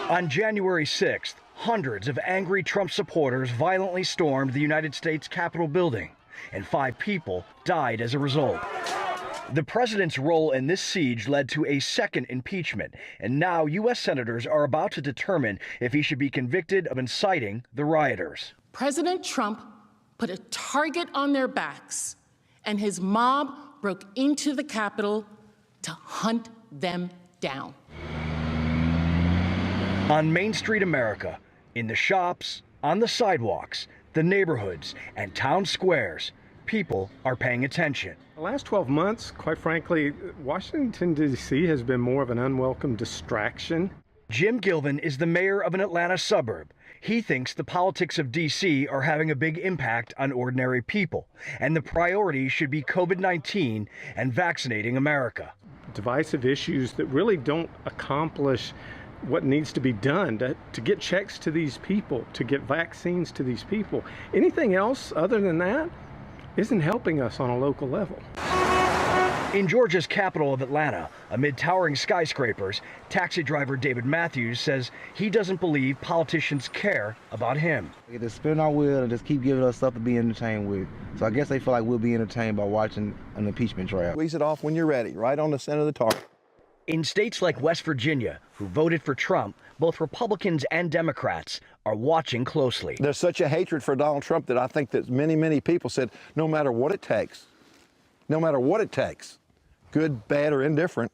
On January 6th, hundreds of angry Trump supporters violently stormed the United States Capitol building, and 5 people died as a result. The president's role in this siege led to a second impeachment, and now U.S. senators are about to determine if he should be convicted of inciting the rioters. President Trump put a target on their backs, and his mob broke into the Capitol to hunt them down. On Main Street America, in the shops, on the sidewalks, the neighborhoods, and town squares, people are paying attention. The last 12 months, quite frankly, Washington, D.C. has been more of an unwelcome distraction. Jim Gilvin is the mayor of an Atlanta suburb. He thinks the politics of D.C. are having a big impact on ordinary people, and the priority should be COVID-19 and vaccinating America. Divisive issues that really don't accomplish what needs to be done to get checks to these people, to get vaccines to these people. Anything else other than that isn't helping us on a local level. In Georgia's capital of Atlanta, amid towering skyscrapers, taxi driver David Matthews says he doesn't believe politicians care about him. They just spin our wheel and just keep giving us stuff to be entertained with. So I guess they feel like we'll be entertained by watching an impeachment trial. Squeeze it off when you're ready, right on the center of the target. In states like West Virginia, who voted for Trump, both Republicans and Democrats are watching closely. There's such a hatred for Donald Trump that I think that many people said, no matter what it takes, good, bad, or indifferent,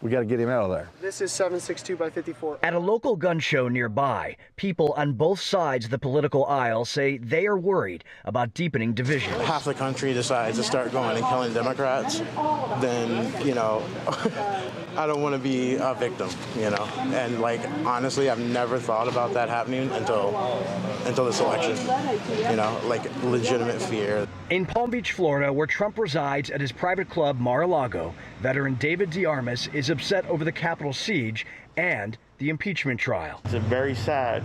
we got to get him out of there. This is 762 by 54. At a local gun show nearby, people on both sides of the political aisle say they are worried about deepening division. Half the country decides to start going and killing Democrats, then, I don't want to be a victim, And honestly, I've never thought about that happening until this election, legitimate fear. In Palm Beach, Florida, where Trump resides at his private club Mar-a-Lago, veteran David DeArmas is upset over the Capitol siege and the impeachment trial. It's very sad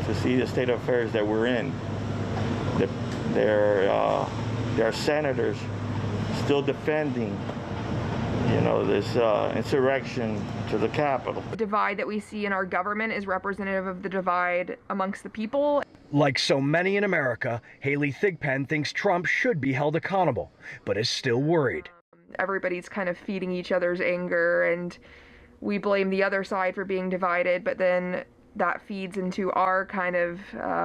to see the state of affairs that we're in. There are senators still defending, this insurrection to the Capitol. The divide that we see in our government is representative of the divide amongst the people. Like so many in America, Haley Thigpen thinks Trump should be held accountable, but is still worried. Everybody's kind of feeding each other's anger, and we blame the other side for being divided, but then that feeds into our kind of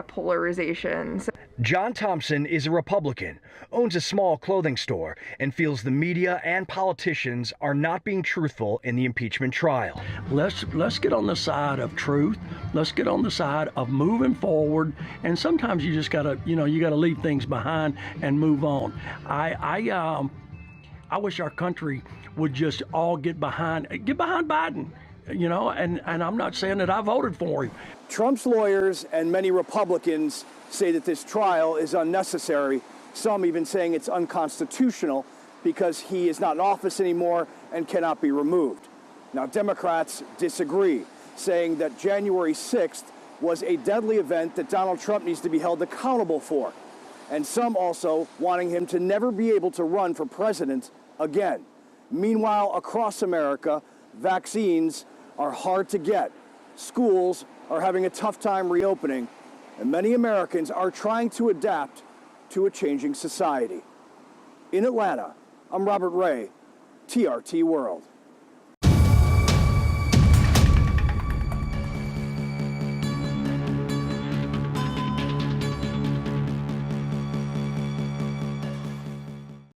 polarization. John Thompson is a Republican, owns a small clothing store, and feels the media and politicians are not being truthful in the impeachment trial. Let's get on the side of truth. Let's get on the side of moving forward. And sometimes you just gotta, you gotta leave things behind and move on. I wish our country would just all get behind Biden. And I'm not saying that I voted for him. Trump's lawyers and many Republicans say that this trial is unnecessary, some even saying it's unconstitutional because he is not in office anymore and cannot be removed. Now, Democrats disagree, saying that January 6th was a deadly event that Donald Trump needs to be held accountable for, and some also wanting him to never be able to run for president again. Meanwhile, across America, vaccines are hard to get. Schools are having a tough time reopening, and many Americans are trying to adapt to a changing society. In Atlanta, I'm Robert Ray, TRT World.